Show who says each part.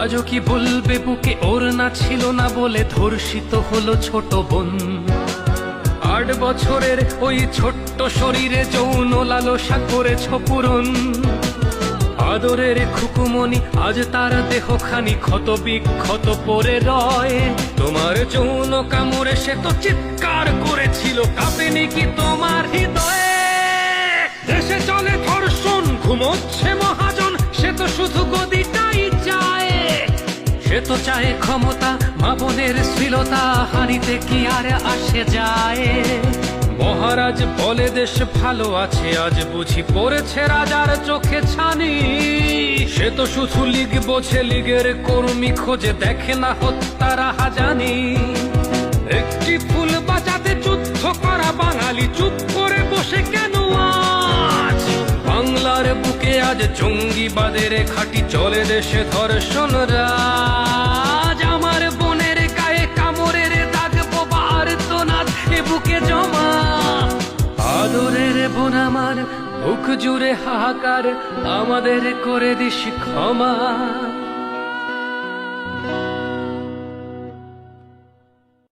Speaker 1: আজও কি বলবে বুকে ওর না ছিল না বলে ধর্ষিত হলো ছোট বোন। 8 বছরের ওই ছোট্ট শরীরে যৌন লালসা করেছ পূরণ। আদরের খুকুমনি আজ তার দেহখানি ক্ষত বিক্ষত পড়ে রয়। তোমার যৌন কামড়ে সে তো চিৎকার করেছিল, কাঁপেনি কি তোমার হৃদয়ে? দেশে চলে ধর্ষণ, ঘুমোচ্ছে মহাজন, সে তো শুধু গদিটাই চায়। সে তো চায় ক্ষমতা, মা বোনের শ্লীলতা হানিতে কি আর আসে যায়? মহারাজ বলে দেশ ভালো আছে, আজ বুঝি পড়েছে রাজার চোখে ছানি। সে তো শুধু লীগ বোঝে, লীগের কর্মী খোঁজে, দেখে না হত্যার হাজানি। একটি ফুল বাঁচাতে যুদ্ধ করা বাঙালি চুপ করে বসে কেন আজ? বাংলার বুকে আজ জঙ্গিবাদের ঘাঁটি চলে, দেশে ধর্ষণ রাজ। আমার বোনের গায়ে কামড়ের দাগ, বোবা আর তো না এ বুকে জমা। আদরের বোন আমার, বুক জুড়ে হাহাকার, আমাদের করে দিস ক্ষমা।